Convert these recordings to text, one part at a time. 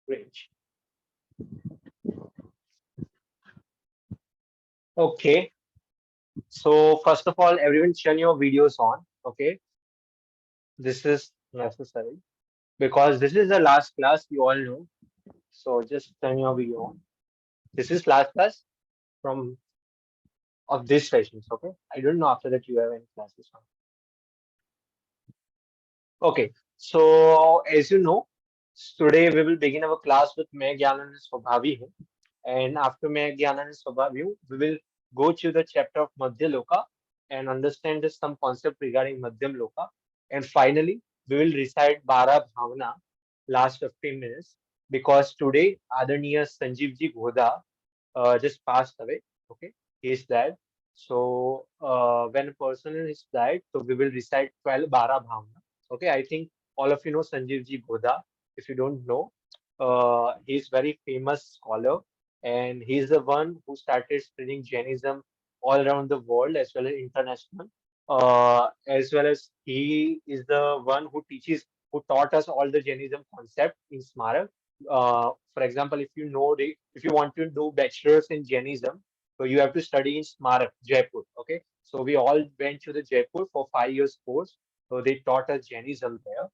Great. Okay. So first of all, everyone turn your videos on. Okay. This is necessary because this is the last class, you all know. So just turn your video on. This is last class from of this sessions. Okay. I don't know after that you have any classes on. Okay. So as you know, today we will begin our class with मैं ज्ञानंद स्वभावी हूँ. And after मैं ज्ञानंद स्वभावी हूँ, we will go to the chapter of Madhya Loka and understand some concept regarding Madhyam Loka. And finally, we will recite Bara Bhavana last 15 minutes because today Adaniya Sanjeevji Ghoda just passed away. Okay, he is dead. So when a person is died, so we will recite 12 Bara Bhavana. Okay, I think all of you know Sanjeevji Ghoda. If you don't know, he is very famous scholar and he is the one who started spreading Jainism all around the world as well as international. As well as he is the one who taught us all the Jainism concept in Smarak. For example, if you want to do bachelor's in Jainism, so you have to study in Smarak, Jaipur. Okay, so we all went to the Jaipur for 5 years course. So they taught us Jainism there.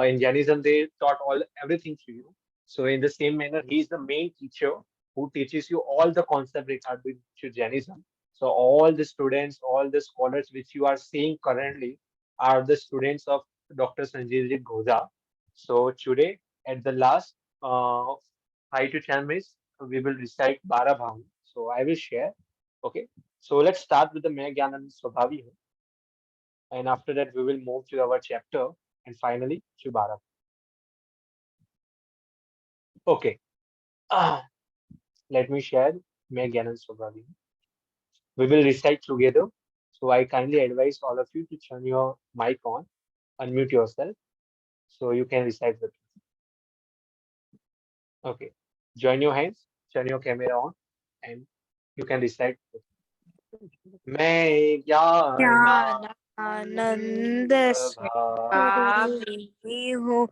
In Jainism, they taught all everything to you. So in the same manner, he is the main teacher who teaches you all the concept regarding to Jainism. So all the students, all the scholars which you are seeing currently are the students of Dr. Sanjeevji Ghoda. So today, at the last 5 to 10 minutes, we will recite Bara Bhavana. So I will share. Okay. So let's start with the Maya Gyanand Swabhavi. And after that, we will move to our chapter and finally to Bara. Okay. Ah, let me share Maya Gyanand Swabhavi. We will recite together. So I kindly advise all of you to turn your mic on, unmute yourself, so you can recite with me. Okay. Join your hands, turn your camera on, and you can recite with me. मैं आनंद स्वभावी हूँ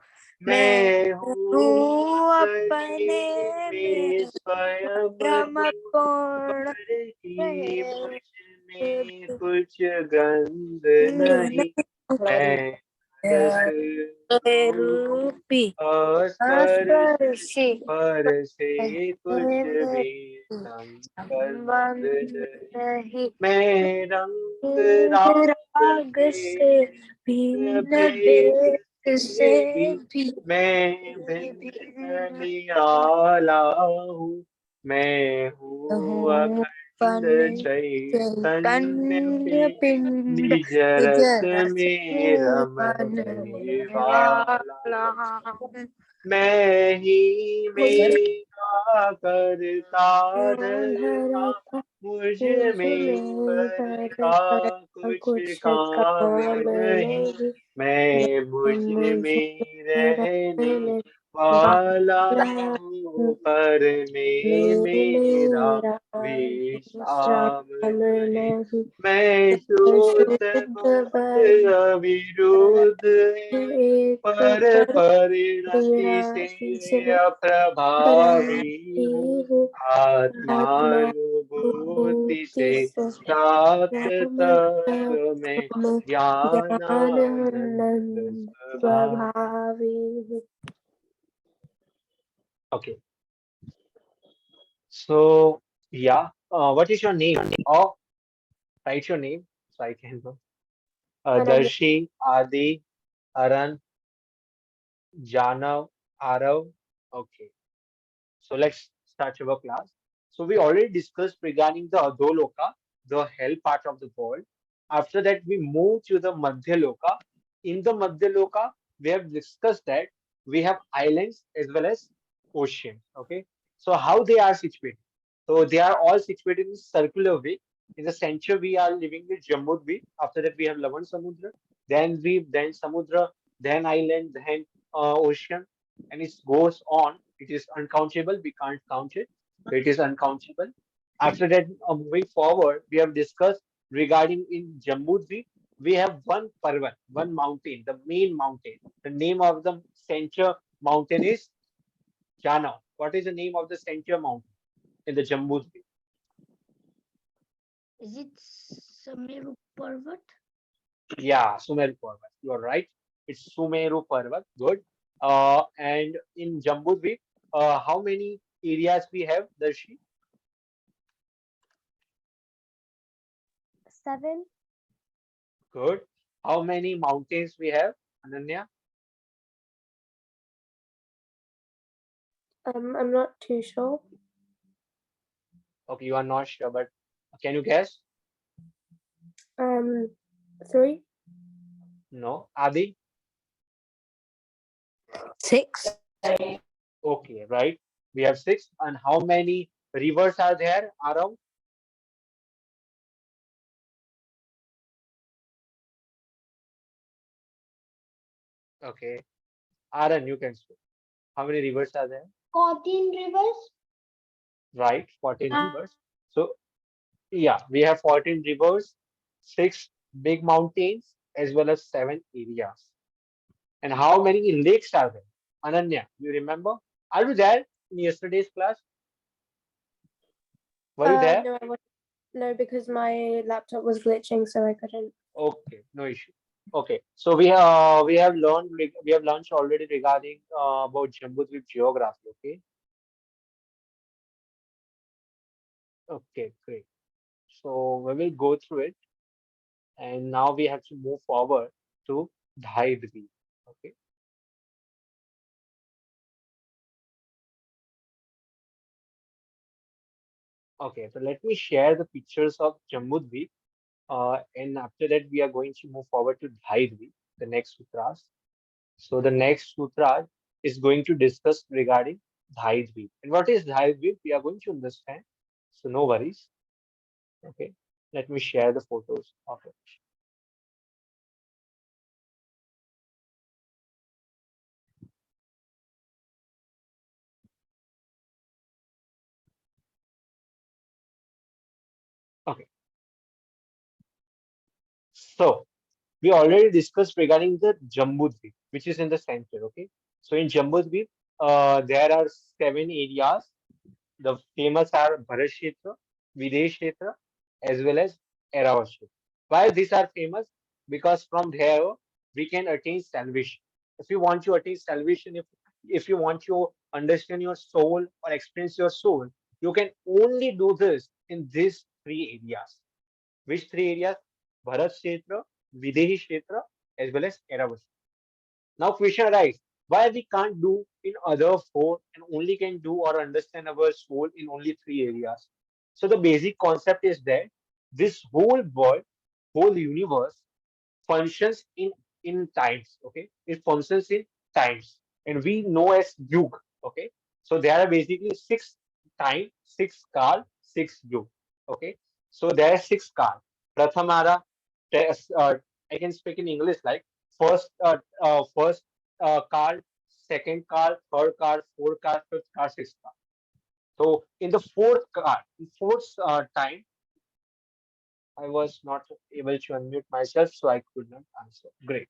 मैं हूँ अपने अपने में स्वयं पूर्ण ही मुझ में कुछ गंध नहीं मैं रस रूप रूपी स्पर्शी स्पर्शी पर से कुछ भी संबंध नहीं मैं रंग राग राग से भिन्न भेद भेद से से भी भी मैं भिन्न निराला हूँ मैं हूँ हूँ अखंड चैतन्य चैतन्य पिंड पिंड निज निज रस रस में में रमने बनने वाला वाला हूँ। मैं ही मेरा करता धरता धरता मुझ मुझ में में पर पर का का कुछ कुछ काम काम नहीं नहीं मैं मुझ मुझ में रहने रहने वाला वाला हूँ पर में मेरा मेरा विश्राम विश्राम नहीं नहीं मैं शुद्ध शुद्ध बुद्ध बल अविरुद्ध एक पर पर परिणति से विनाशी से अप्रभावी हूँ प्रभावी हूँ आत्मानुभूति आत्मानुभूति से से प्राप्त राम तत्व में में ज्ञानानंद ज्ञानानंद स्वभाव. प्रभावी हूँ। Okay, so yeah, what is your name? Or write your name so I can know. Ananya Darshi, Adi, Aran, Janav, Arav. Okay. So let's start our class. So we already discussed regarding the Adholoka, the hell part of the world. After that, we move to the Madhya Loka. In the Madhya Loka, we have discussed that we have islands as well as oceans. Okay. So how they are situated? So they are all situated in circular way. In the center, we are living with Jambudvip. After that, we have Lavan Samudra, then Dweep, then Samudra, then island, then ocean, and it goes on. It is uncountable. We can't count it. So it is uncountable. After that, moving forward, we have discussed regarding in Jambudvip, we have one Parvat, one mountain, the main mountain. The name of the center mountain is Jana, what is the name of the center mountain in the Jammu State? Is it Sameru Parvat? Yeah, Sumeru Parvat. You are right. It's Sumeru Parvat. Good. And in Jammu State, how many areas we have, Darshi? 7. Good. How many mountains we have, Ananya? I'm not too sure. Okay, you are not sure, but can you guess? Um, 3. No. Adi? 6. Okay, right. We have six. And how many rivers are there around? Okay. Aaron, you can say. How many rivers are there? 14 rivers. Right, 14 rivers. So, yeah, we have 14 rivers, six big mountains, as well as seven areas. And how many lakes are there? Ananya, you remember? Are you there in yesterday's class? Were you there? No, I wasn't. No, because my laptop was glitching, so I couldn't. Okay, no issue. Okay, so we have learned already regarding about Jambudvip geography. Okay, great. So we will go through it, and now we have to move forward to Dhaidvi. Okay, okay. So let me share the pictures of Jambudvip, and after that we are going to move forward to Dhaidvi, the next sutras. So the next sutra is going to discuss regarding Dhaidvi. And what is Dhaidvi? We are going to understand. So no worries. Okay, let me share the photos of it. Okay, so we already discussed regarding the Jambudvip, which is in the center. Okay, so in Jambudvip, there are seven areas. The famous are Bharat Kshetra, Videsh Kshetra, as well as Eravat Kshetra. Why these are famous? Because from there we can attain salvation. If you want to attain salvation, if you want to understand your soul or experience your soul, you can only do this in these three areas. Which three areas? Bharat Kshetra, Videhi Kshetra, as well as Eravat. Now question arises, why we can't do in other four and only can do or understand our soul in only three areas? So the basic concept is that this whole world, whole universe functions in times. Okay, it functions in times, and we know as yug. Okay, so there are basically six time, six kal, six yug. Okay, so there are six kal. Prathamara, I can speak in English like first kal, second kal, third kal, fourth kal, fifth kal, sixth kal. So in the fourth kal, fourth time, I was not able to unmute myself, so I could not answer. Great.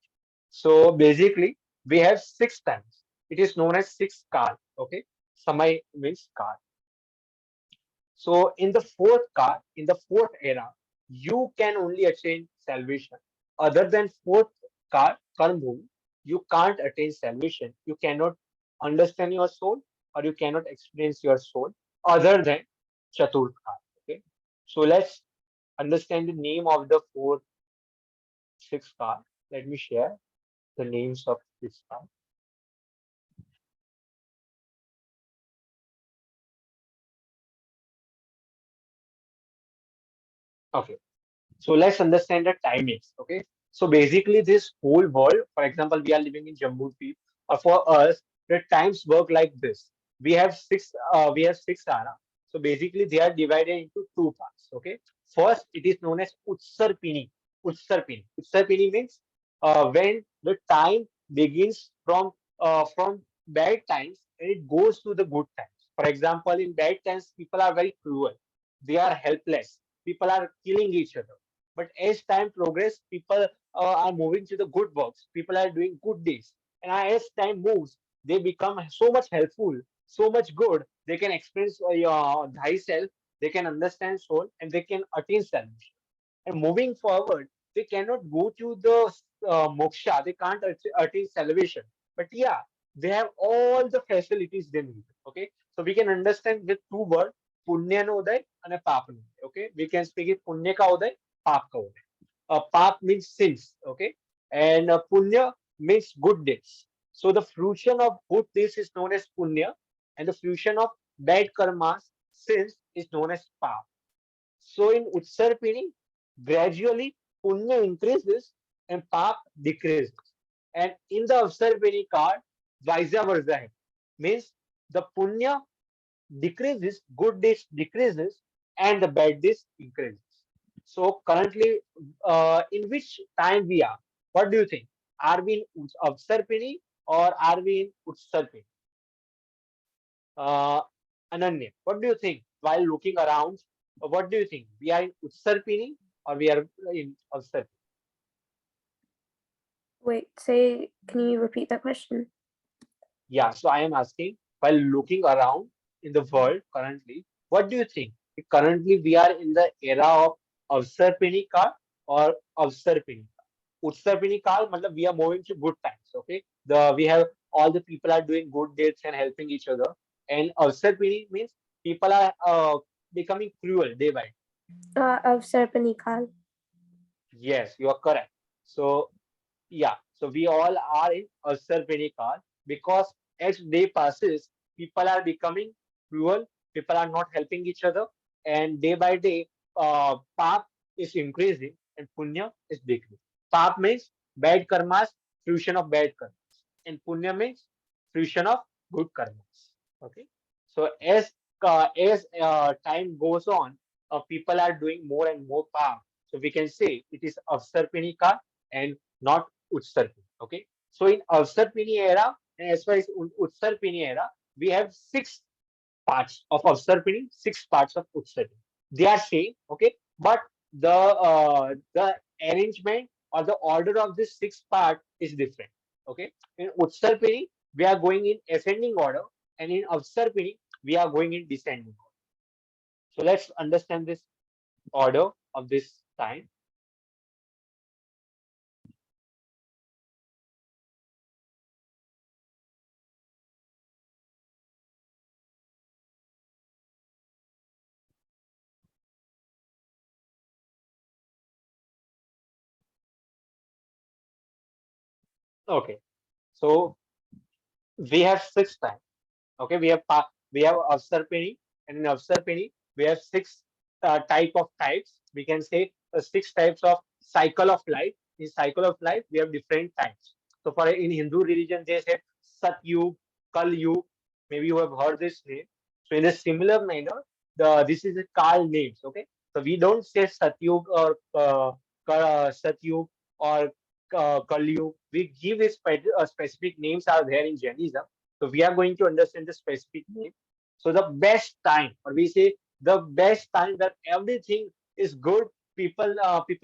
So basically, we have six times. It is known as six kal. Okay, samay means kal. So in the fourth kal, in the fourth era, you can only attain salvation. Other than fourth kal, karma, you can't attain salvation. You cannot understand your soul, or you cannot experience your soul other than chaturth kal. Okay, so let's understand the name of the four six kal. Let me share the names of this kal. Okay. So let's understand the timings. Okay. So basically, this whole world, for example, we are living in Jammu Deep, or for us, the times work like this. We have six ara. So basically, they are divided into two parts. Okay. First, it is known as Utsarpini. Utsarpini. Utsarpini means when the time begins from bad times and it goes to the good times. For example, in bad times, people are very cruel. They are helpless. People are killing each other. But as time progresses, people are moving to the good works. People are doing good deeds. And as time moves, they become so much helpful. so much good, they can experience thyself, they can understand soul, and they can attain salvation. And moving forward, they cannot go to the moksha, they can't attain salvation. But yeah, they have all the facilities they need. Okay, so we can understand with two words, punya no uday and pap no uday. Okay, we can speak it punya ka uday, pap ka uday. Pap means sins, okay, and punya means good deeds. So the fruition of good deeds is known as punya, and the fruition of bad karmas, sins, is known as pap. So in Utsarpini, gradually punya increases and pap decreases. And in the Avsarpini card, vice versa hai. Means the punya decreases, good deeds decreases, and the bad deeds increases. So currently, in which time we are? What do you think? Are we in Avsarpini or are we in Utsarpini? Uh, Ananya, what do you think while looking around? What do you think? We are in Utsarpini or we are in Avsarpini? Wait, say, can you repeat that question? Yeah, so I am asking, while looking around in the world currently, what do you think? Currently, we are in the era of Avsarpini Kal or Avsarpini Kal. Utsarpini Kal, matlab we are moving to good times. Okay, we have all the people are doing good deeds and helping each other. And Avsarpini means people are becoming cruel day by day. Of Serpanikal. Yes, you are correct. So yeah, so we all are in Asarpinical because as day passes, people are becoming cruel, people are not helping each other, and day by day, Pap is increasing and Punya is decreasing. Pap means bad karmas, fruition of bad karmas, and Punya means fruition of good karmas. Okay, so as time goes on, people are doing more and more Pap. So we can say it is Avsarpinika and not Utsarpini. Okay. So in Avsarpini era and as far as Utsarpini era, we have six parts of Avsarpini, six parts of Utsarpini. They are same, okay, but the arrangement or the order of this six part is different. Okay. In Utsarpini, we are going in ascending order, and in Avsarpini, we are going in descending order. So let's understand this order of this time. Okay. So we have six times. Okay, we have Avsarpini, and in Avsarpini we have six type of types. We can say six types of cycle of life. In cycle of life, we have different types. So for in Hindu religion, they say Satyug, Kal Yug. Maybe you have heard this name. So in a similar manner, this is a Kal names. Okay, so we don't say Satyug or Satyug or Kal Yug. We give a specific names are there in Jainism. So we are going to understand the specific name. So the best time, or we say the best time that everything is good, people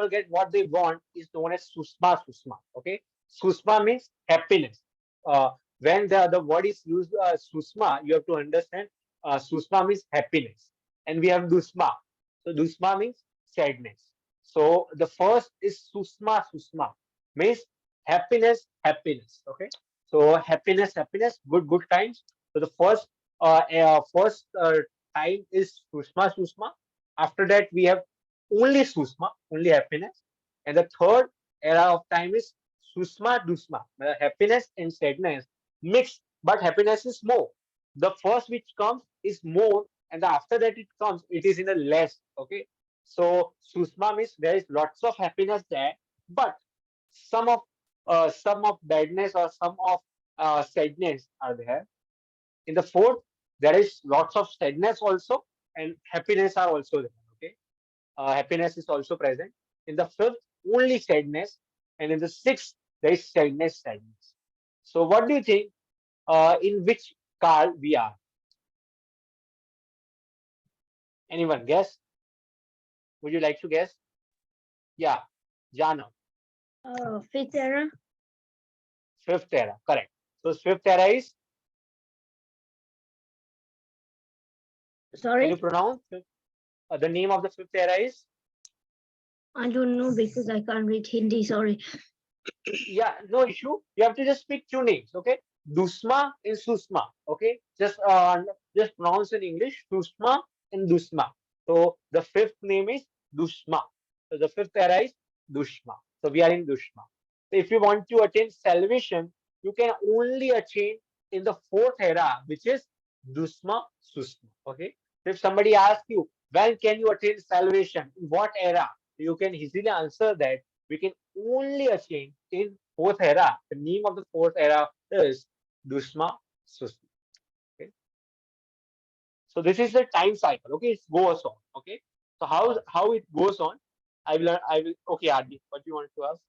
get what they want is known as Susma Susma. Okay, Susma means happiness. Uh, when the word is used Susma, you have to understand Susma means happiness, and we have Dusma. So Dusma means sadness. So the first is Susma Susma means happiness, happiness. Okay, so happiness, happiness, good times. So the first time is Susma Susma. After that we have only Susma, only happiness. And the third era of time is Susma Dusma, happiness and sadness mixed, but happiness is more. The first which comes is more, and after that it comes, it is in a less. Okay, so Susma means there is lots of happiness there, but some of some of badness or some of sadness are there. In the fourth, there is lots of sadness also, and happiness are also there. Okay, happiness is also present. In the fifth, only sadness, and in the sixth, there is sadness, sadness. So, what do you think? In which car we are? Anyone guess? Would you like to guess? Yeah, Jana, Fifth era. fifth era, correct. So, fifth era is Can you Sorry? pronounce the name of the fifth era is? I don't know because I can't read Hindi. Sorry. Yeah, no issue. You have to just speak two names, okay? Dusma and Susma, okay? Just pronounce in English Susma and Dusma. So the fifth name is Dusma. So the fifth era is Dushma. So we are in Dushma. So if you want to attain salvation, you can only attain in the fourth era, which is Dusma Susma. Okay. So if somebody asks you, when can you attain salvation? In what era? You can easily answer that we can only attain in fourth era. The name of the fourth era is Dushma Susma. Okay. So this is the time cycle. Okay, it goes on. Okay. So how it goes on? I will. Okay, Adi, what do you want to ask?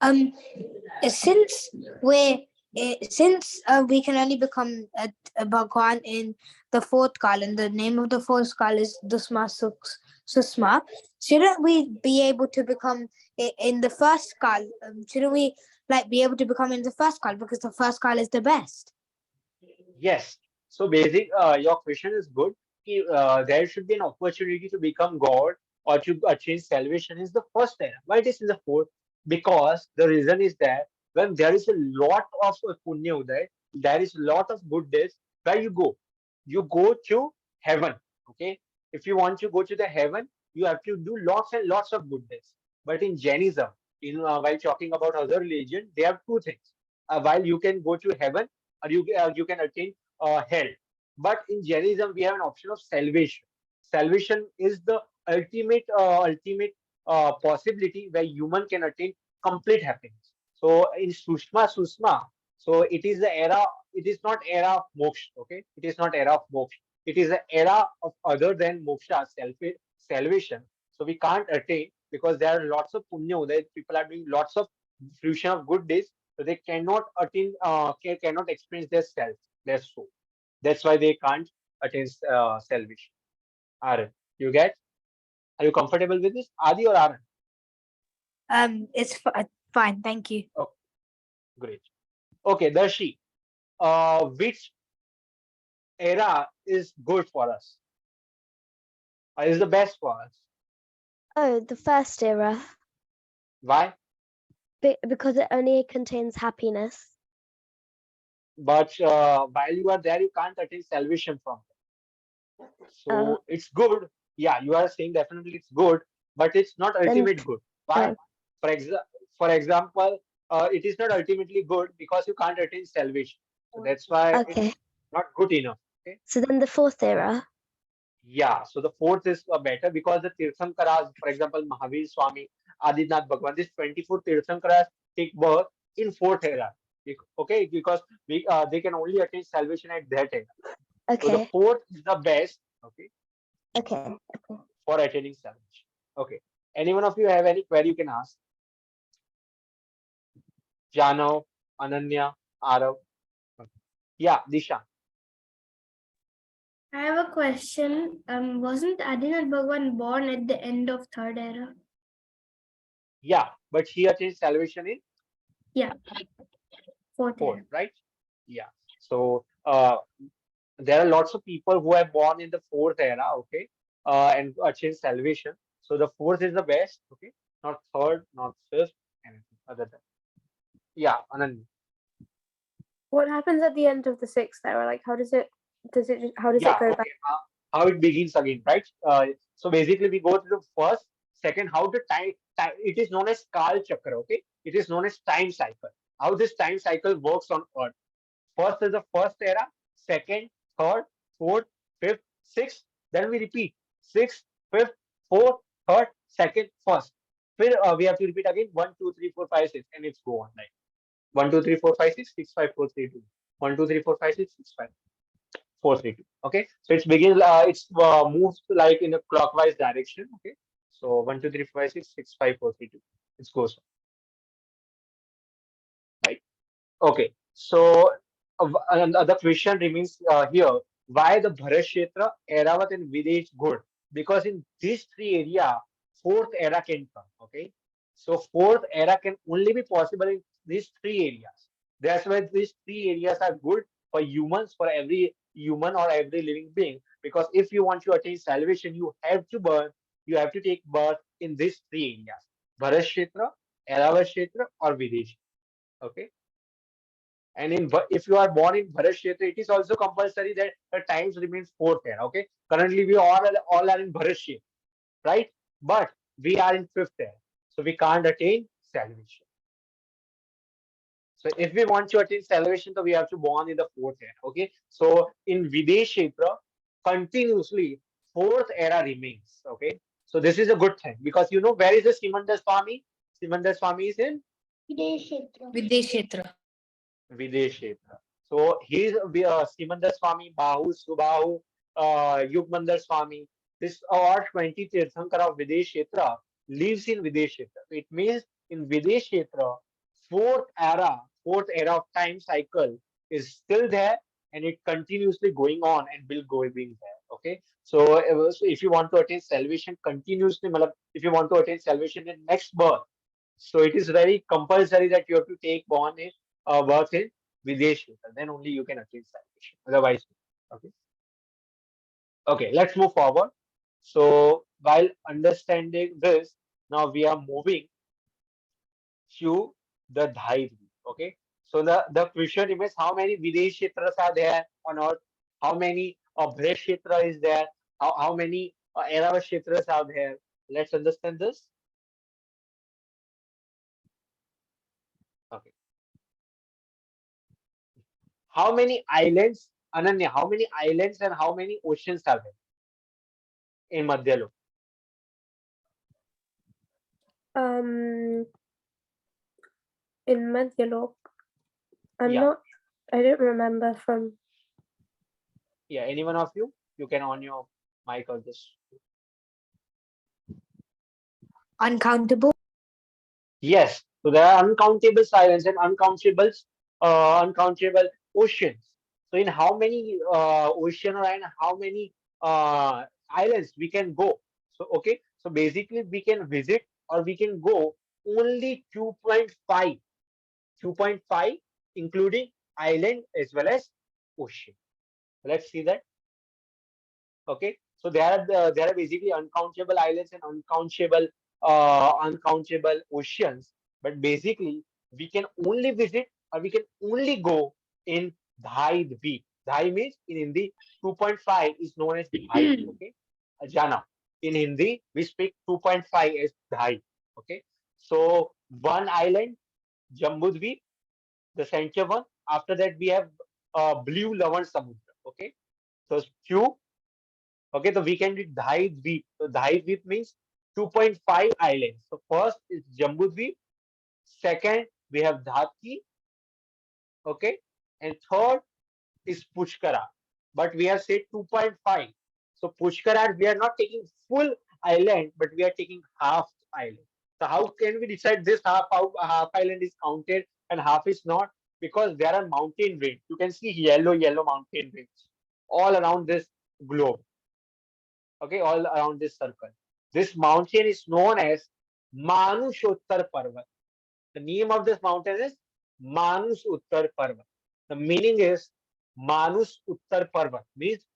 Um, since we can only become a Bhagwan in the fourth kal, and the name of the fourth kal is Susma, shouldn't we be able to become in the first kal? Shouldn't we like be able to become in the first kal because the first kal is the best? Yes. So basic, your question is good. There should be an opportunity to become God or to achieve salvation is the first era. Why it is in the fourth? Because the reason is that when there is a lot of punya, there is a lot of good deeds. Where you go to heaven. Okay. If you want to go to the heaven, you have to do lots and lots of good deeds. But in Jainism, while talking about other religion, they have two things. While you can go to heaven or you can attain hell. But in Jainism, we have an option of salvation. Salvation is the ultimate possibility where human can attain complete happiness. So in Susma, so it is the era. It is not era of moksha. Okay, it is not era of moksha. It is an era of other than moksha, salvation. So we can't attain because there are lots of punya. That people are doing lots of fruition of good deeds, so they cannot attain, cannot experience their self, their soul. That's why they can't attain salvation. Aaron, you get? Are you comfortable with this? Adi or Aaron? It's fine, thank you. Oh, great. Okay, Darshi, which era is good for us? Is the best for us? Oh, the first era. Why? Because it only contains happiness. But while you are there, you can't attain salvation from it. Oh, So it's good. Yeah, you are saying definitely it's good, but it's not then ultimate good. Why? oh, For example, it is not ultimately good because you can't attain salvation. So that's why okay. it's not good enough. Okay. So then the fourth era. Yeah. So the fourth is better because the Tirthankaras, for example, Mahavir Swami, Adinath Bhagwan, these 24 Tirthankaras take birth in fourth era. Okay, because they can only attain salvation at that era. So the Okay. fourth is the best. Okay, Okay. for attaining salvation. Okay. Any one of you have any query you can ask? Jano, Ananya, Arav. Okay. Yeah, Disha. I have a question. Wasn't Adinath Bhagwan born at the end of third era? Yeah, but he attained salvation in Fourth fourth, era. right? Yeah. So there are lots of people who are born in the fourth era, okay, and achieve salvation. So the fourth is the best, okay, not third, not fifth, anything other than. Yeah, Ananya. What happens at the end of the sixth era? Like, how does Yeah, it go back? okay. How it begins again, right? So basically, we go to the first, second, how the time it is known as Kal Chakra, okay? It is known as time cycle. How this time cycle works on Earth. First is the first era, second, third, fourth, fifth, sixth. Then we repeat sixth, fifth, fourth, third, second, first. Then we have to repeat again 1, 2, 3, 4, 5, 6, and it's go on like 1, 2, 3, 4, 5, 6, 6, 5, 4, 3, 2. 1, 2, 3, 4, 5, 6, 6, 5, 4, 3, 2. Okay, so it's moves like in a clockwise direction. Okay, so 1, 2, 3, 4, 5, 6, 6, 5, 4, 3, 2. It goes on, right. Okay, so the question remains here: why the Bharat Kshetra, Airavat, and Videsh good? Because in these three area, fourth era can come. Okay, so fourth era can only be possible in these three areas. That's why these three areas are good for humans, for every human or every living being. Because if you want to attain salvation, you have to take birth in these three areas: Bharat Kshetra, Airavat Kshetra, or Videsh. Okay. And if you are born in Bharat Kshetra, it is also compulsory that the times remains fourth era. Okay. Currently, we all are in Bharat Kshetra, right? But we are in fifth era, so we can't attain salvation. So if we want to attain salvation, so we have to born in the fourth era. Okay. So in Videsh Kshetra, continuously fourth era remains. Okay. So this is a good thing because you know where is the Simandar Swami? Simandar Swami is in Videshetra. Videsh Kshetra. So he is Simandar Swami, Bahu, Subahu, Yugmandar Swami. This all 20 Tirthankar of Videsh Kshetra lives in Videsh Kshetra. So it means in Videsh Kshetra, fourth era of time cycle is still there and it continuously going on and will go being there. Okay. So if you want to attain salvation continuously, if you want to attain salvation in next birth, so it is very compulsory that you have to take birth in Videsh. Then only you can attain salvation. Otherwise, okay. Okay, let's move forward. So while understanding this, now we are moving to the Dhaivi. Okay. So the question remains: how many Videsh Kshetras are there on earth? How many Bhresh Kshetra is there? How many Airavat Kshetras are there? Let's understand this. Okay. How many islands, Ananya, how many islands and how many oceans are there in Madhyalok? Um, in Madhyalok, Yeah. I don't remember from. Yeah, any one of you? You can on your mic or this. Uncountable. Yes. So there are uncountable islands and uncountable oceans. So in how many ocean and how many islands we can go? So okay. So basically we can visit or we can go only 2.5 2.5, including island as well as ocean. Let's see that. Okay, so there are basically uncountable islands and uncountable oceans. But basically, we can only visit or we can only go in Dhai Dweep. Dhai means in Hindi 2.5 is known as Dhai. Okay, Jana. In Hindi, we speak 2.5 as Dhai. Okay, so one island, Jambudweep, the center one. After that, we have Blue Lavan Samudra. Okay, so few. Okay, so we can do Dhai Dweep. So Dhai Dweep means 2.5 islands. So first is Jambu Dweep. Second, we have Dhati. Okay, and third is Pushkara. But we have said 2.5. So Pushkara, we are not taking full island, but we are taking half island. So how can we decide this how half island is counted and half is not? Because there are mountain range. You can see yellow mountain range all around this globe. Okay, all around this circle. This mountain is known as Manushottar Parvat. The name of this mountain is Manus Uttar Parvat. The meaning is Manus Uttar Parvat means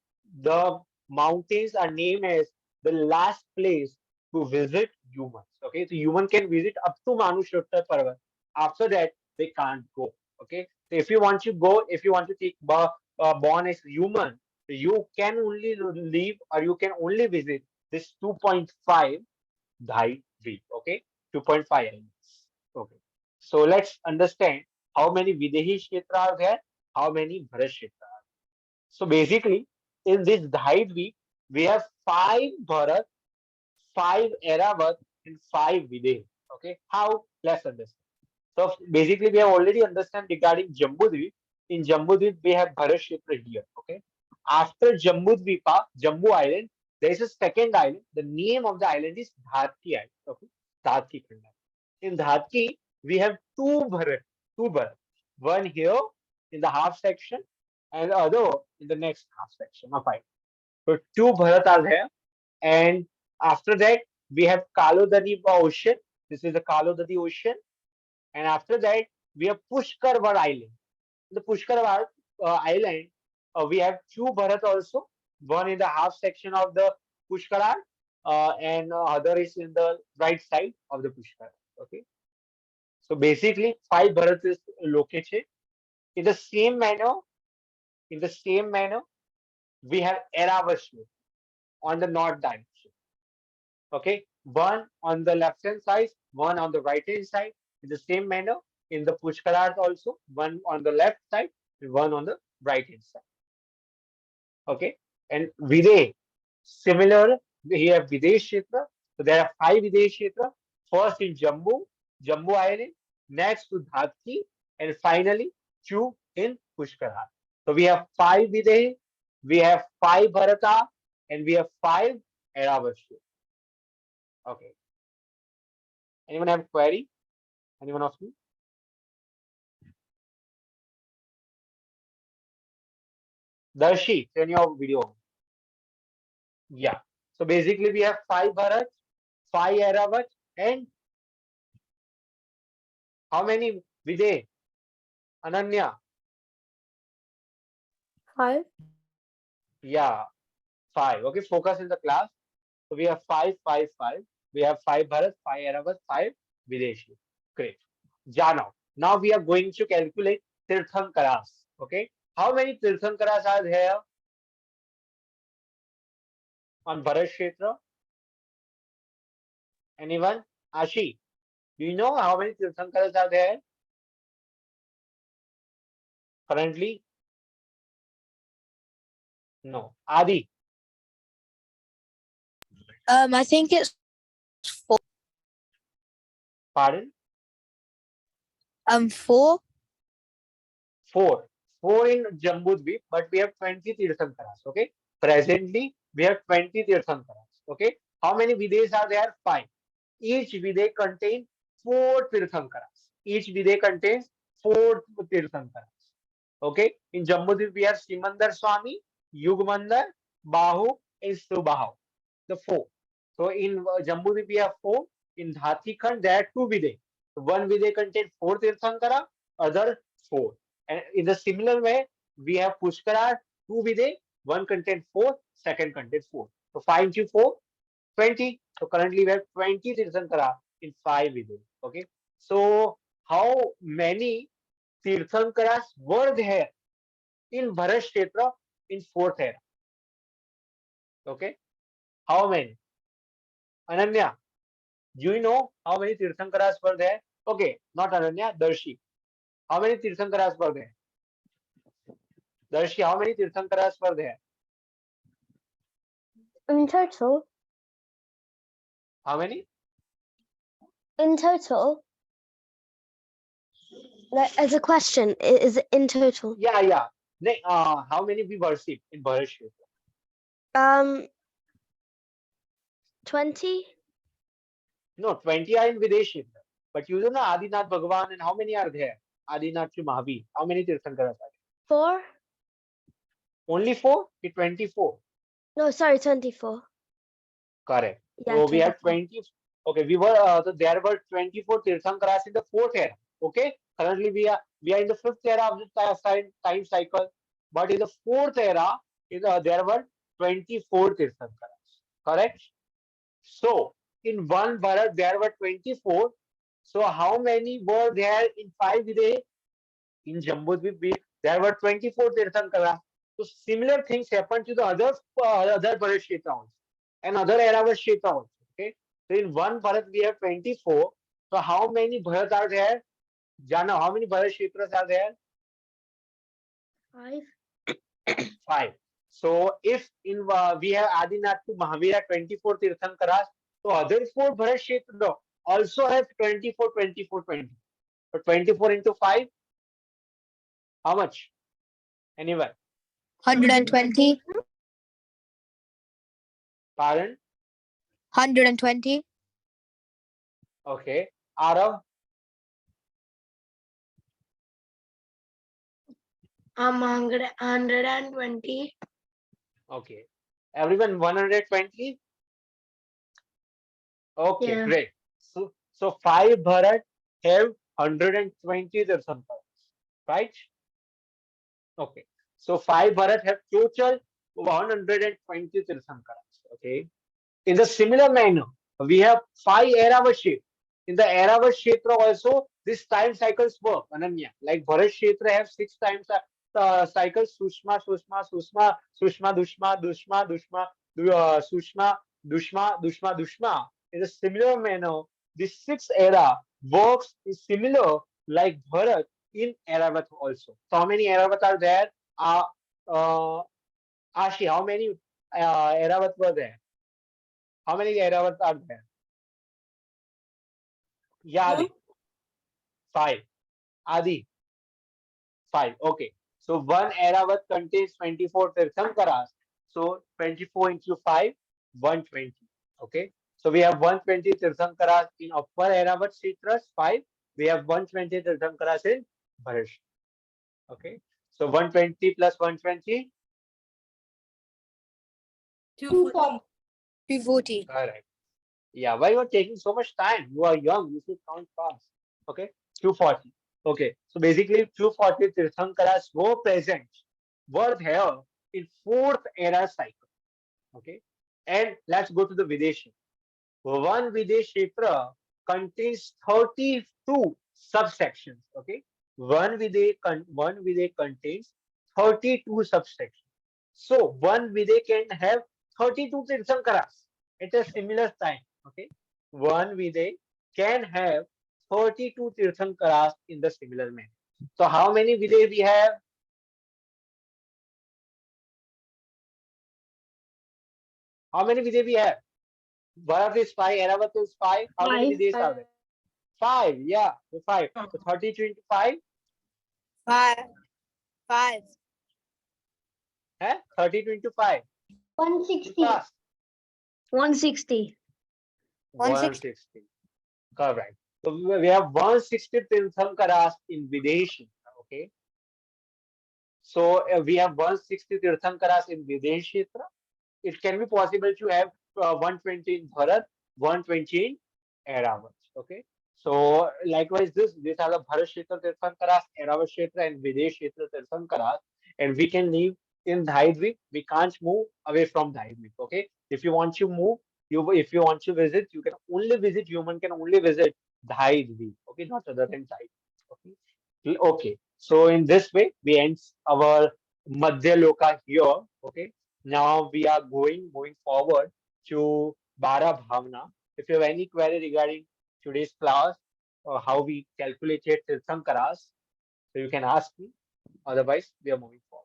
the mountains are named as the last place to visit humans. Okay, so human can visit up to Manus Uttar Parvat. After that, they can't go. Okay, so if you want to go, if you want to take born as human, you can only leave or you can only visit this 2.5 Dhai Dweep. Okay, 2.5 islands. Okay. So let's understand how many Videhi Kshetra are there, how many Bharat Kshetra are there. So basically, in this Dhai Dweep, we have 5 Bharat, 5 Airavat, and 5 Videhi. Okay, how? Let's understand. So basically, we have already understand regarding Jambudvip. In Jambudvip, we have Bharat Kshetra here. Okay, after Jambudvipa, Jambu Island, there is a second island. The name of the island is Dhati Island. Okay, Dhati Khanda. In Dhati, we have two Bharat. One here in the half section and the other in the next half section of island. So two Bharat are there. And after that, we have Kalodani Ocean. This is the Kalodani Ocean. And after that, we have Pushkarwar Island. The Pushkarwar Island we have two Bharat also. One in the half section of the Pushkarar, and other is in the right side of the Pushkarar. Okay. So basically, five Bharat is located in the same manner. In the same manner, we have Eravashni on the north direction. Okay, one on the left hand side, one on the right hand side. In the same manner, in the Pushkaras also, one on the left side, and one on the right hand side. Okay, and Videsh, similar, we have Videsh Kshetra. So there are five Videsh Kshetra. First in Jammu Island, next to Dhati, and finally two in Pushkara. So we have five Videsh, we have five Bharata, and we have five Eravashya. Okay. Anyone have query? Anyone of you? Darshi, turn your video on. Yeah. So basically we have five Bharat, five Eravat, and how many Videsh? Ananya? 5. Yeah, five. Okay, focus in the class. So we have five, five, five. We have five Bharat, five Eravat, five Videshi. Great. Jano. Now we are going to calculate Tirthankaras. Okay. How many Tirthankaras are there on Bharat Kshetra? Anyone? Ashi, do you know how many Tirthankaras are there currently? No. Adi, I think it's 4. pardon? 4. Four. Four in Jambudvip, but we have 20 Tirthankaras. Okay. Presently, we have 20 Tirthankaras. Okay. How many Videsh are there? 5. Each Vide contains 4 Tirthankaras. Each Vide contains 4 Tirthankaras. Okay. In Jambudvip, we have Simandar Swami, Yugmandar, Bahu, and Subhahu. The 4. So in Jambudvip, we have 4. In Dhatikhand, there are 2 Vide. One Vide contains 4 Tirthankara, other 4. And in the similar way, we have Pushkara, 2 Vide, one contains 4, second contains 4. So 5 into 4, 20. So currently we have 20 Tirthankara in 5 Vide. Okay. So how many Tirthankaras were there in Bharat Kshetra in 4th era? Okay. How many? Ananya, do you know how many Tirthankaras were there? Okay, not Ananya, Darshi. How many Tirthankaras were there? Darshi, how many Tirthankaras were there? In total? How many? In total? Like, as a question, is it in total? Yeah, yeah. How many we worship in Bharat Kshetra? 20? No, 20 are in Videsh Kshetra. But you don't know Adinath Bhagwan and how many are there? Adinath to Mahavir. How many Tirthankaras are there? 4? Only 4? 24. No, sorry, 24. Correct. Yeah, So we have 24. 20. Okay, so there were 24 Tirthankaras in the 4th era. Okay. Currently we are in the 5th era of the time cycle. But in the 4th era, there were 24 Tirthankaras. Correct? So in one Bharat there were 24. So how many were there in 5 Vide? In Jambudvip there were 24 Tirthankara. So similar things happened to the other Bharat Kshetra also and other Eravat Kshetra also. Okay. So in one Bharat we have 24. So how many Bharat are there? Jana, how many Bharat Kshetras are there? 5? 5. So if in we have Adinath to Mahavira 24 Tirthankaras, so other 4 Bharat Kshetra also have 24, 24, 20. So 24 into 5, how much? Anyone? 120. Pardon? 120. Okay. Arav? 120. Okay. Everyone 120? Okay, Yeah. great. So 5 Bharat have 120 Tirthankaras, right? Okay. So 5 Bharat have total 120 Tirthankaras. Okay. In the similar manner, we have 5 Airavat Kshetra. In the Airavat Kshetra also, this time cycles work, Ananya. Like Bharat Kshetra have 6 times cycles, Sushma, Sushma, Sushma, Sushma, Dushma, Dushma, Dushma, Sushma, Dushma, Dushma, Dushma. In a similar manner, this 6th era works is similar like Bharat in Airavat also. So how many Airavat are there? Uh, Ashi, how many Airavat were there? How many Airavats are there? Yadi, 5. Adi, 5. Okay. So one Airavat contains 24 Tirthankaras. So 24 into 5, 120. Okay. So we have 120 Tirthankaras in upper Airavat Kshetras, 5. We have 120 Tirthankaras in Bharash. Okay. So 120 plus 120. 240. 240. Correct. Yeah, why you are taking so much time? You are young, you should count fast. Okay, 240. Okay, so basically 240 Tirthankaras were there in 4th era cycle. Okay, and let's go to the Videshi. One Videshitra contains 32 subsections. Okay, one Vide contains 32 subsections. So one Vide can have 32 Tirthankaras at a similar time. Okay, one Vide can have 32 Tirthankaras in the similar manner. So how many Vide we have? How many Vide we have? Bharat is 5, Airavat is 5. How many 5. Vides are there? 5, yeah, so 5. So 32 into 5, 5. 5. 32 into 5. 160. Fast. 160. 160. 160. Correct. So we have 160 Tirthankaras in Videshi. Okay. So we have 160 Tirthankaras in Videshitra. It can be possible to have 120 in Bharat, 120 in Airavat. Okay. So likewise, these are the Bharat Kshetra Tirthankaras, Airavat Kshetra, and Videsh Kshetra Tirthankaras, and we can live in Dhaidvip. We can't move away from Dhaidvip. Okay. If you want to move, if you want to visit, you can only visit. Human can only visit Dhaidvip. Okay, not other than Dhaidvip. Okay. Okay. So in this way, we end our Madhya Loka here. Okay. Now we are moving forward to Bara Bhavna. If you have any query regarding today's class or how we calculated Tirthankaras, so you can ask me. Otherwise, we are moving forward.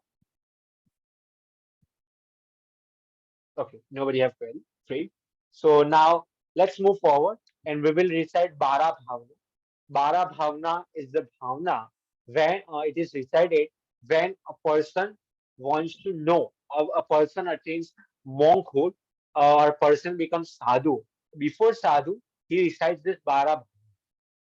Okay, nobody have query. Great. So now let's move forward and we will recite Bara Bhavna. Bara Bhavna is the Bhavna when it is recited when a person wants to know, a person attains monkhood or a person becomes sadhu. Before sadhu, he recites this Bara Bhavna.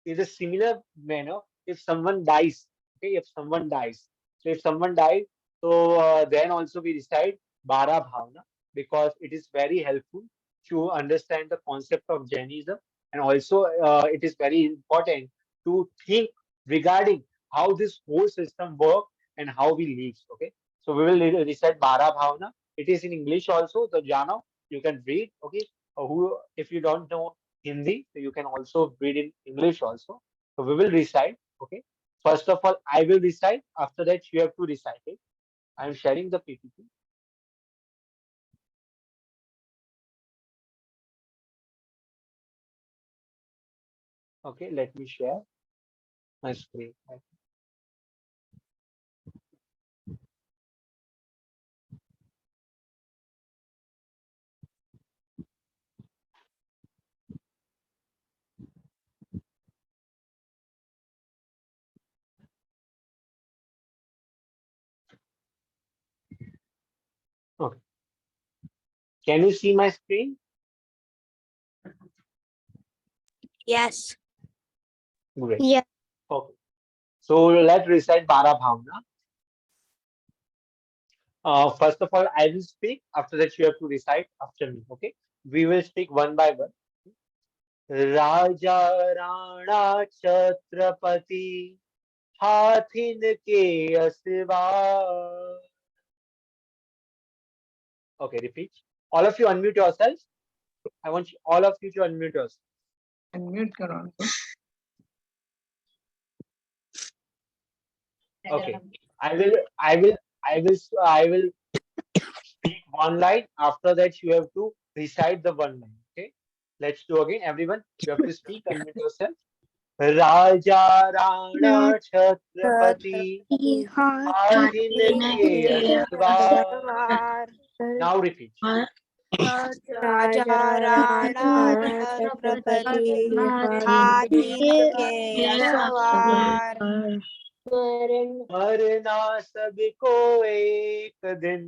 In a similar manner, if someone dies, okay, if someone dies, so if someone dies, so then also we recite Bara Bhavna because it is very helpful to understand the concept of Jainism, and also it is very important to think regarding how this whole system works and how we live. Okay, so we will recite Bara Bhavna. It is in English also, so Jana, you can read. Okay, who if you don't know Hindi, so you can also read in English also. So we will recite. Okay, first of all, I will recite. After that, you have to recite it. I am sharing the PPT. Okay, let me share my screen. Okay, can you see my screen? Yes. Great. Yeah. Okay, so let's recite Bara Bhavna. First of all, I will speak. After that, you have to recite after me. Okay, we will speak one by one. राजा राणा छत्रपति हाथिन के असवार Okay, repeat. All of you unmute yourselves. I want all of you to unmute yourselves. Unmute करो उनको. Okay. I will speak one line. After that, you have to recite the one line. Okay. Let's do again. Everyone, you have to speak. Unmute yourself. Raja Rana Chhatrapati Adin ke Aswar. Now repeat. Raja Rana Chhatrapati Adin ke Aswar. मरना सबको एक दिन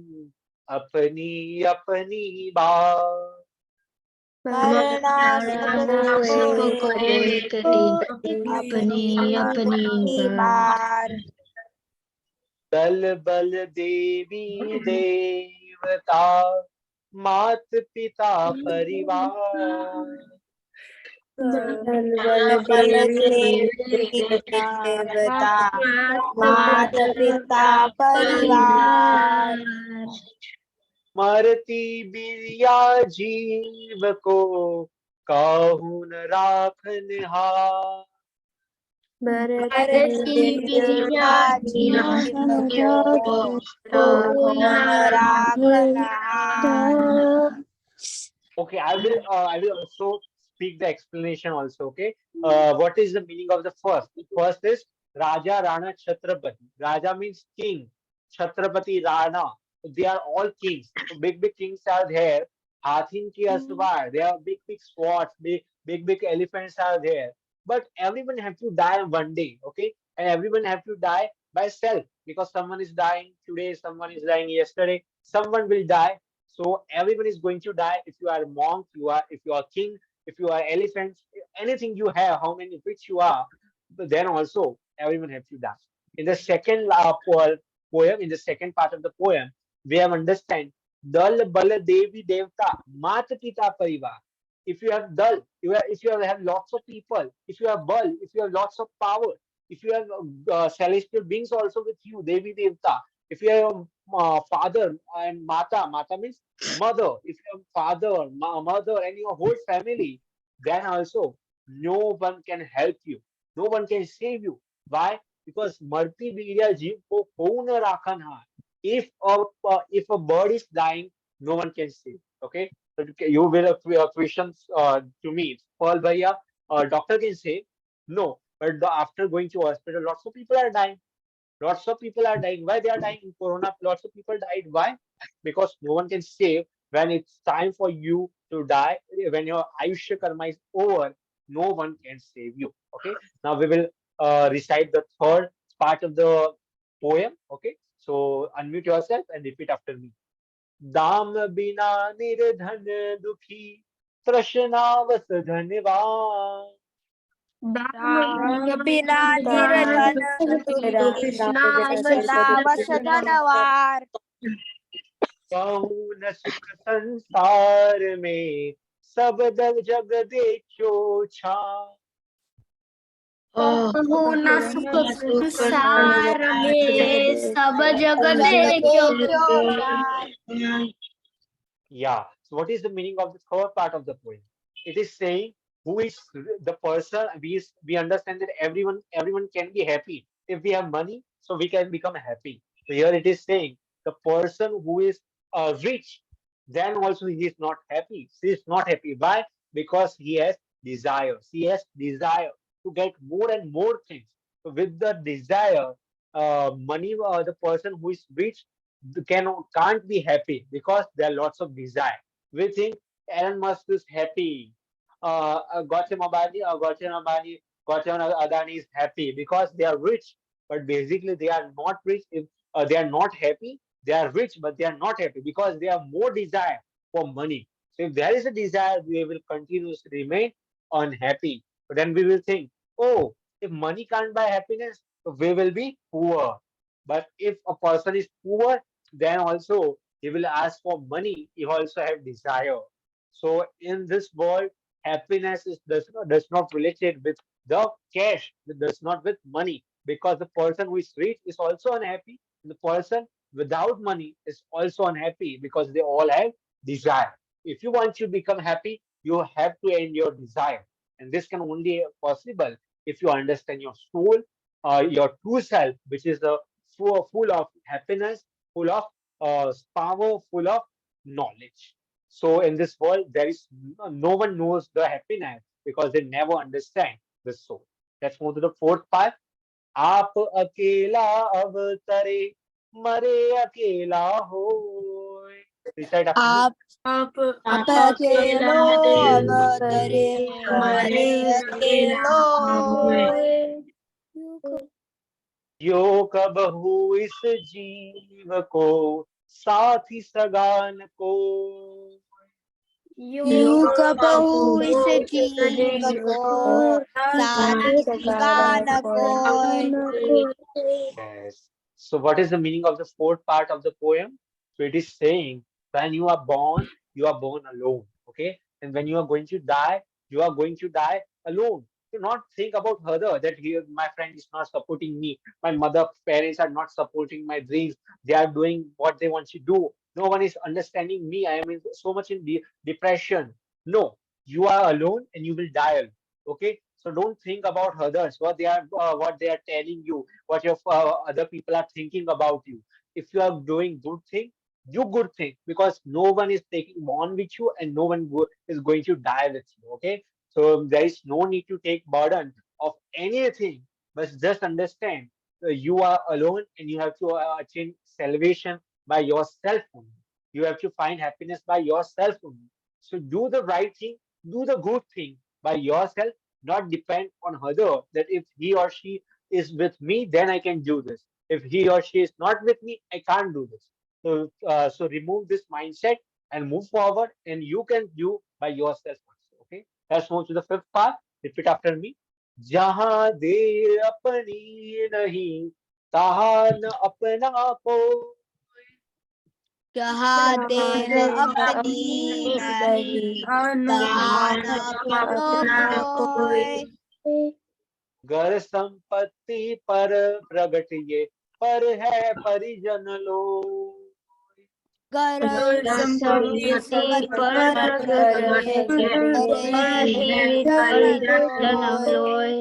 अपनी अपनी बात मरना सबको एक दिन अपनी अपनी बार. दल बल देवी देवता मात पिता परिवार देवता माता पिता परिवार. मरती बिरिया जीव को काहू न राखन हार बिरिया जीव को कौन राखनहार. Okay, I will also speak the explanation also. Okay, what is the meaning of the first? First is Raja Rana Chhatrapati. Raja means king. Chhatrapati Rana. They are all kings. So big kings are there. Hathin ki aswar. There are big swords. Big elephants are there. But everyone have to die one day. Okay, and everyone have to die by self because someone is dying today, someone is dying yesterday, someone will die. So everyone is going to die. If you are a monk, if you are king, if you are elephant, anything you have, how many rich you are, then also everyone has to die. In the second poem, in the second part of the poem, we have understand Dal Bala Devi Devta Mata Pita Parivar. If you have dal, if you have lots of people, if you have bal, if you have lots of power, if you have celestial beings also with you, Devi Devta, if you have father and mata means mother, if you have father, mother and your whole family, then also no one can help you, no one can save you. Why? Because marti birya jeev ko kaun rakhan hai. If a bird is dying, no one can save. Okay, so you will have questions to me, Paul bhaiya, doctor can say no, but after going to hospital lots of people are dying. Lots of people are dying. Why they are dying in Corona? Lots of people died. Why? Because no one can save when it's time for you to die. When your Ayushya Karma is over, no one can save you. Okay. Now we will recite the third part of the poem. Okay. So unmute yourself and repeat after me. दाम बिना निर्धन दुखी तृष्णावस धनवान दाम बिना निर्धन दुखी तृष्णावश धनवार. कहूँ न सुख संसार में सब दल जग देखो छा होना सुख संसार में सब जग देखो देखो. Yeah. So what is the meaning of the third part of the poem? It is saying who is the person. We understand that everyone can be happy if we have money, so we can become happy. So here it is saying the person who is rich, then also he is not happy. He is not happy. Why? Because he has desires. He has desire to get more and more things. So with the desire, money, the person who is rich can't be happy because there are lots of desire. We think Elon Musk is happy. Gautam Adani is happy because they are rich, but basically they are not rich. If they are not happy, they are rich, but they are not happy because they have more desire for money. So if there is a desire, we will continuously remain unhappy. But then we will think, oh, if money can't buy happiness, we will be poor. But if a person is poor, then also he will ask for money. He also have desire. So in this world, happiness does not related with the cash. It does not with money because the person who is rich is also unhappy. The person without money is also unhappy because they all have desire. If you want to become happy, you have to end your desire. And this can only possible if you understand your soul, your true self, which is full of happiness, full of power, full of knowledge. So in this world, there is no one knows the happiness because they never understand the soul. Let's move to the fourth part. आप अकेला अवतरे मरे अकेला होय. Recite after me. आप आप अकेलो अकेला अवतरे मरे अकेलो यो कबहू इस जीव को साथी सगान को. यू कबहू इस जीव को साथी सगान कोय. Yes. So what is the meaning of the fourth part of the poem? So it is saying when you are born alone. Okay. And when you are going to die, you are going to die alone. Do not think about other that here my friend is not supporting me. My mother, parents are not supporting my dreams. They are doing what they want to do. No one is understanding me. I am so much in depression. No, you are alone and you will die alone. Okay. So don't think about others, what they are telling you, what your other people are thinking about you. If you are doing good thing, do good thing because no one is taking born with you and no one is going to die with you. Okay, so there is no need to take burden of anything, but just understand you are alone and you have to attain salvation by yourself only. You have to find happiness by yourself only. So do the right thing, do the good thing by yourself, not depend on other that if he or she is with me, then I can do this. If he or she is not with me, I can't do this. So remove this mindset and move forward, and you can do by yourself also. Okay. Let's move to the fifth part. Repeat after me. जहाँ देर अपनी नहीं, तहाँ न अपना को. जहाँ देह अपनी नहीं तहाँ न अपनो कोय. घर संपत्ति पर प्रगट ये, पर है परिजन लो. घर संपत्ति पर प्रगट प्रगट है परिजन लोय.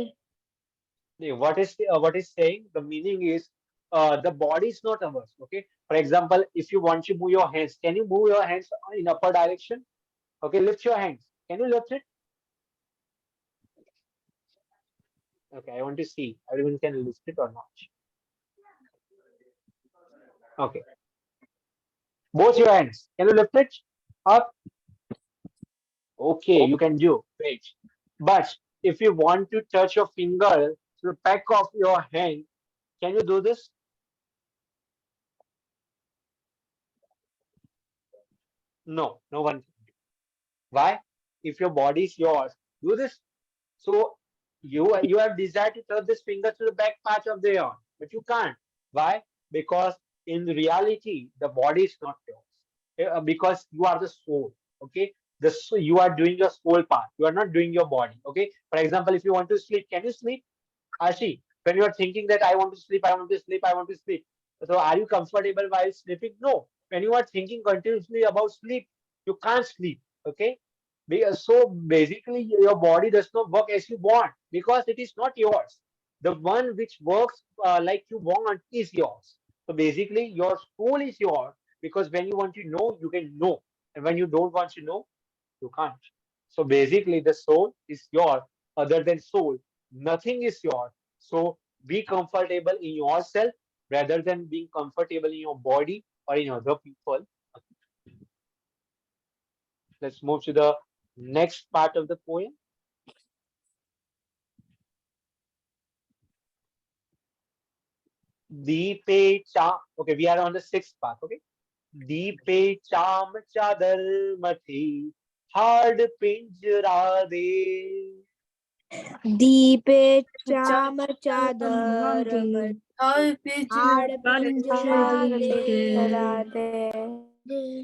What is saying? The meaning is the body is not ours. Okay. For example, if you want to move your hands, can you move your hands in upper direction? Okay, lift your hands. Can you lift it? Okay, I want to see everyone can lift it or not. Okay, both your hands. Can you lift it up? Okay, you can do. Great. But if you want to touch your finger to the back of your hand, can you do this? No, no one can do. Why? If your body is yours, do this. So you have desire to touch this finger to the back part of the arm, but you can't. Why? Because in reality, the body is not yours. Because you are the soul. Okay, you are doing your soul part. You are not doing your body. Okay. For example, if you want to sleep, can you sleep? Ashi, when you are thinking that I want to sleep, I want to sleep, I want to sleep. So are you comfortable while sleeping? No. When you are thinking continuously about sleep, you can't sleep. Okay. So basically, your body does not work as you want because it is not yours. The one which works like you want is yours. So basically, your soul is yours because when you want to know, you can know. And when you don't want to know, you can't. So basically, the soul is yours. Other than soul, nothing is yours. So be comfortable in yourself rather than being comfortable in your body or in other people. Let's move to the next part of the poem. Deepe cha. Okay, we are on the sixth part. Okay. Deepe cham chadar mathi, hard pinjra de. दीपे चाम चादर हाड़ पिंजरा दे.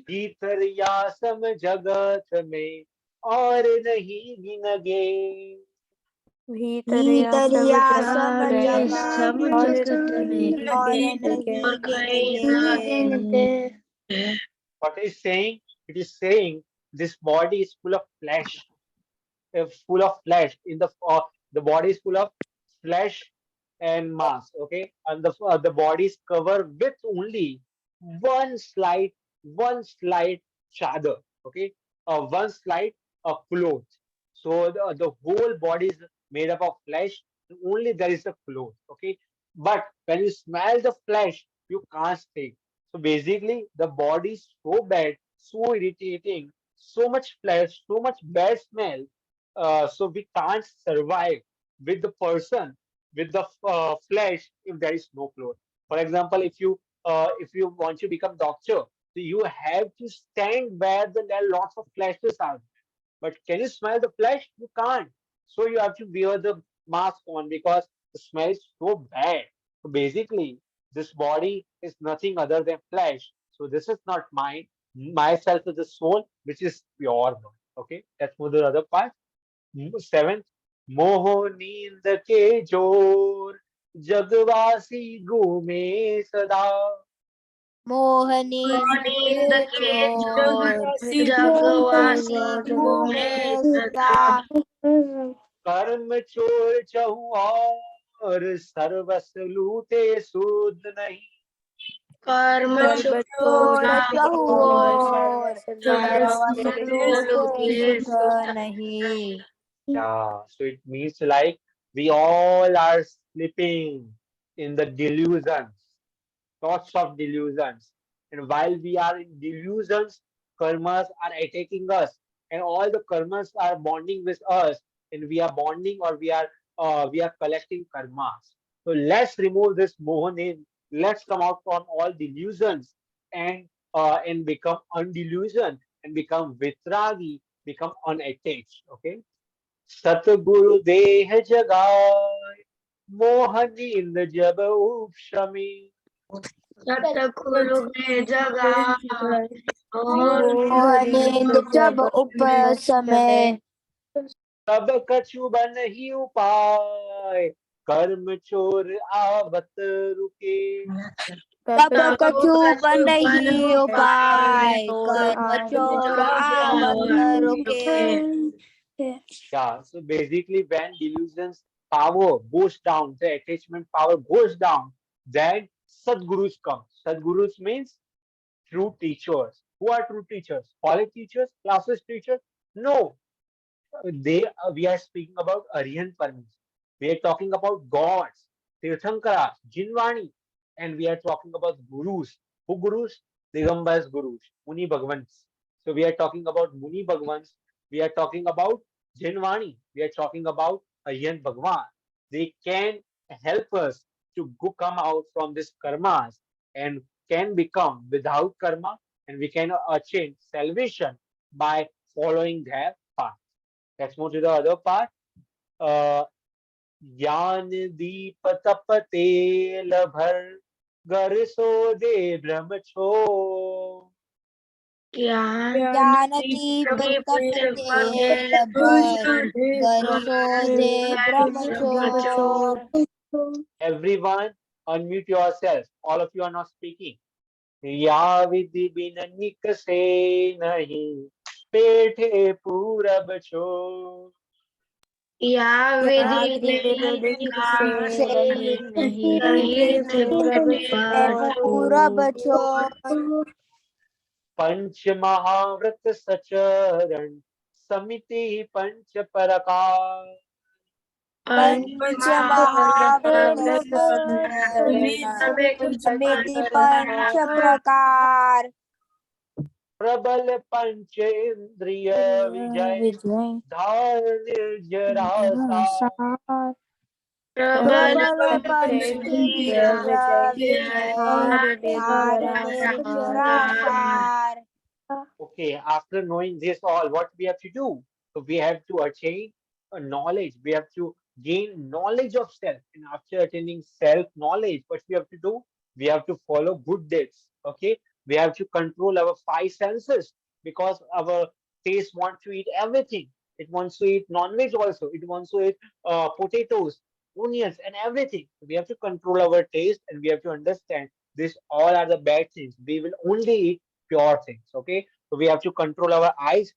भीतर यासम जगत में और नहीं गिनगे. भीतरिया समझना और और नहीं नहीं What is saying? It is saying this body is full of flesh, full of flesh. The body is full of flesh and mass. Okay, and the body is covered with only one slight chadar. Okay, one slight cloth. So the whole body is made up of flesh. Only there is a cloth. Okay, but when you smell the flesh, you can't stay. So basically, the body is so bad, so irritating, so much flesh, so much bad smell. So we can't survive with the person, with the flesh, if there is no cloth. For example, if you want to become doctor, so you have to stand where there are lots of flashes are. But can you smell the flesh? You can't. So you have to wear the mask on because the smell is so bad. So basically, this body is nothing other than flesh. So this is not mine. Myself is the soul, which is pure one. Okay, let's move to the other part. Seventh, मोह नींद के जोर जगवासी घूमे सदा. मोहनींद के जोर जगवासी घूमे सदा कर्म चोर चहु और सर्वस लूटे सूद नहीं. कर्म चोर चहु और सर्वस्व सर्वस्व लूटे लूटे सुख नहीं. Yeah, so it means like we all are sleeping in the delusions, lots of delusions. And while we are in delusions, karmas are attacking us, and all the karmas are bonding with us, and we are bonding or we are collecting karmas. So let's remove this mohanin. Let's come out from all delusions and become undelusion and become vitragi, become unattached. Okay. सतगुरु देह जगाए मोहन नींद जब उपशमी. सतगुरु के जगह और मोहनींद जब उपसमय तब कछु बन ही उपाय कर्म चोर आवत रुके. तब कछु बन ही उपाय कर्म चोर आवत रुके. Yeah, so basically when delusions power goes down, the attachment power goes down, then Sadgurus come. Sadgurus means true teachers. Who are true teachers? College teachers? Classes teachers? No, we are speaking about Aryan Paramis. We are talking about gods, Tirthankaras, Jinvani, and we are talking about gurus. Who gurus? Digambar's gurus, Muni Bhagavans. So we are talking about Muni Bhagavans. We are talking about Jinvani. We are talking about Aryan Bhagwan. They can help us to come out from this karmas and can become without karma, and we can achieve salvation by following their path. Let's move to the other part. ज्ञान दीप तप तेल भर घर सो दे ब्रह्म छो. ज्ञान दीप तप तेल भर घर सो दे ब्रह्म चोर. Everyone, unmute yourself. All of you are not speaking. या विधि बिन निकसे नहीं पेठे पूरब छो. या विधि से नहीं पूरब छोर. पंच महाव्रत सचरण समिति पंच प्रकार. पंच महाव्रत समिति पंच प्रकार. प्रबल पंच इंद्रिय विजय धार निर्जरासा. प्रबल पंच इंद्रिय विजय धार निर्जरासार. Okay, after knowing this all, what we have to do? So we have to attain a knowledge. We have to gain knowledge of self. And after attaining self-knowledge, what we have to do? We have to follow good deeds. Okay, we have to control our five senses because our taste want to eat everything. It wants to eat non-veg also. It wants to eat potatoes, onions, and everything. We have to control our taste, and we have to understand these all are the bad things. We will only eat pure things. Okay, so we have to control our eyes,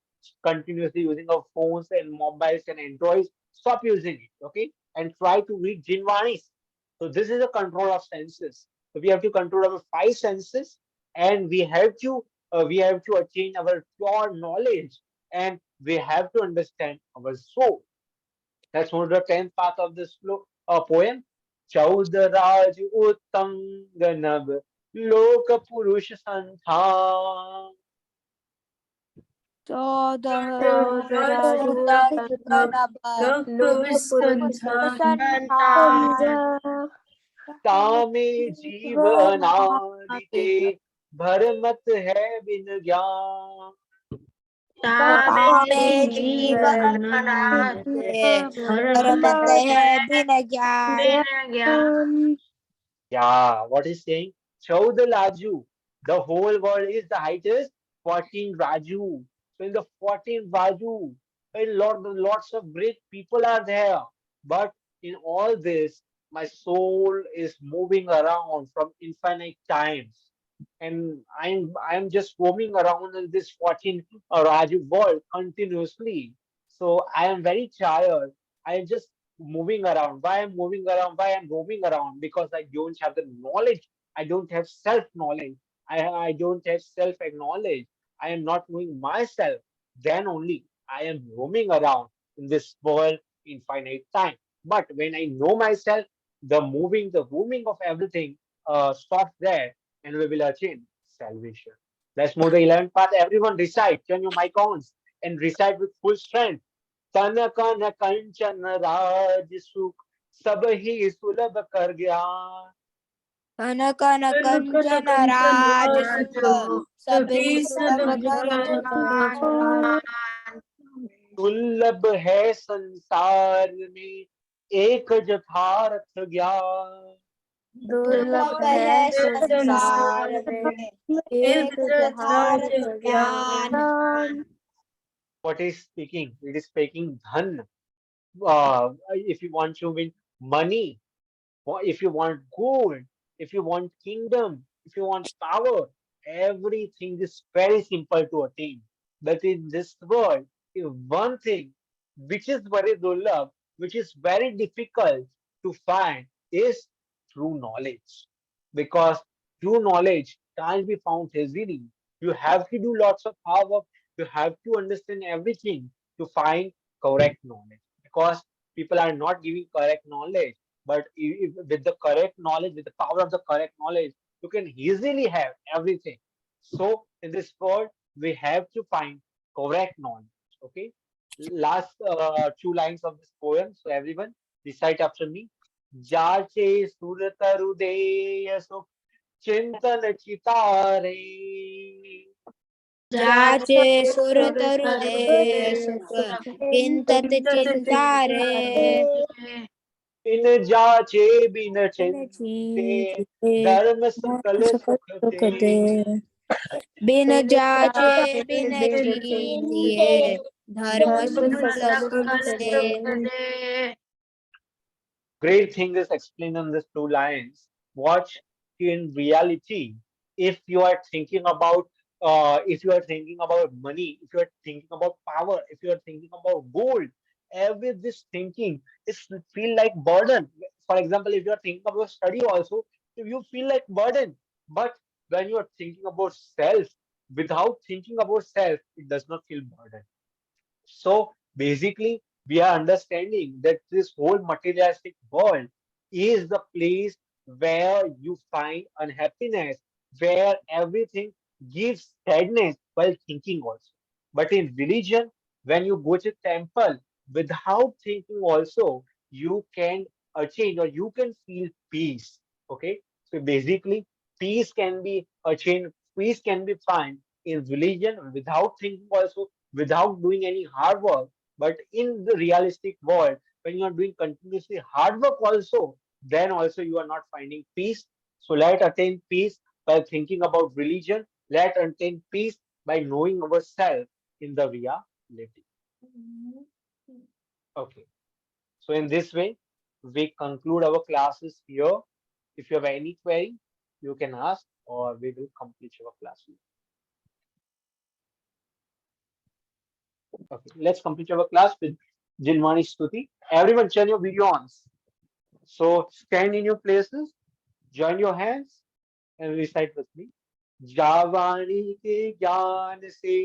continuously using our phones and mobiles and androids. Stop using it. Okay, and try to read Jinwanis. So this is a control of senses. So we have to control our five senses, and we have to attain our pure knowledge, and we have to understand our soul. Let's move to the 10th part of this poem. Chaud Raj Uttam Ganab Lok Purush Santhan. चौदह तामे जीवनादिते भरमत है बिन ज्ञान. तामे जीवनाते परमत है बिन ज्ञान. Yeah, what is saying? Chaud Laju. The whole world is the height is 14 Raju. So in the 14 Raju, lots of great people are there. But in all this, my soul is moving around from infinite times. And I'm just roaming around in this 14 Raju world continuously. So I am very tired. I am just moving around. Why I'm moving around? Why I'm roaming around? Because I don't have the knowledge. I don't have self-knowledge. I don't have self-acknowledge. I am not knowing myself. Then only I am roaming around in this world infinite time. But when I know myself, the roaming of everything stops there, and we will achieve salvation. Let's move the 11th part. Everyone recite. Turn your mic on and recite with full strength. तन कन कंचन राज सुख सब ही सुलभ कर ज्ञान. कन कन कंचन राज सुख सभी सुलभ कर ज्ञान. दुर्लभ है संसार में एक यथार्थ ज्ञान. दुर्लभ है संसार में एक यथार्थ ज्ञान. What is speaking? It is speaking dhan. If you want to win money, if you want gold, if you want kingdom, if you want power, everything is very simple to attain. But in this world, if one thing which is very dullab, which is very difficult to find, is true knowledge. Because true knowledge can't be found easily. You have to do lots of hard work. You have to understand everything to find correct knowledge. Because people are not giving correct knowledge, but with the correct knowledge, with the power of the correct knowledge, you can easily have everything. So in this world, we have to find correct knowledge. Okay. Last two lines of this poem. So everyone recite after me. जाचे सुरतरुदेय सुख चिंतन चितारे. जाचे सुर तरुदे सुख चिंतत चिंता रे. इन जाचे बिन चिंते धर्म सकल सुख सुख दे. दे बिन जाचे बिन चींतिए धर्म सकल सुख दे. Great thing is explained in these two lines. Watch in reality. If you are thinking about money, if you are thinking about power, if you are thinking about gold, every this thinking is feel like burden. For example, if you are thinking about study also, you feel like burden. But when you are thinking about self, without thinking about self, it does not feel burden. So basically, we are understanding that this whole materialistic world is the place where you find unhappiness, where everything gives sadness while thinking also. But in religion, when you go to temple without thinking also, you can achieve or you can feel peace. Okay. So basically, peace can be achieved, peace can be found in religion without thinking also, without doing any hard work. But in the realistic world, when you are doing continuously hard work also, then also you are not finding peace. So let attain peace by thinking about religion. Let attain peace by knowing ourselves in the reality. Okay. So in this way, we conclude our classes here. If you have any query, you can ask, or we will complete our class. Okay, let's complete our class with Jinwani Stuti. Everyone, turn your video on. So stand in your places, join your hands, and recite with me. जावाणी के ज्ञान से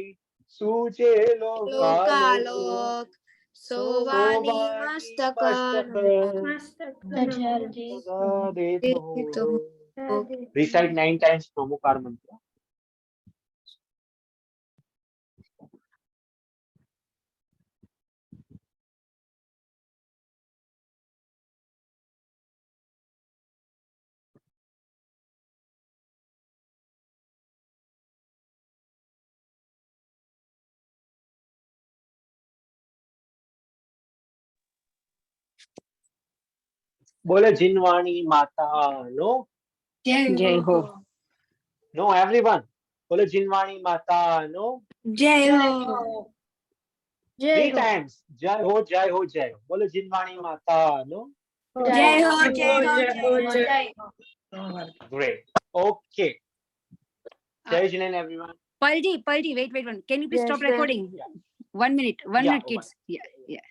सूझे लोकालोक लोकालोक सोवाणी सोवाणी मस्तक मस्तक Mastaka सदा देत हो. Radhe. Recite 9 times Nomokar mantra. बोले जिनवाणी माता नो जय हो नो एवरीवन बोले जिनवाणी माता नो जय हो Jai थ्री Ho. टाइम्स जय हो जय हो जय हो बोले जिनवाणी माता नो जय हो जय हो जय हो ग्रेट ओके जय जिनेन everyone Paldi, wait. Can you please Yes, stop sir. recording? Yeah. 1 minute, Yeah, kids. Yeah.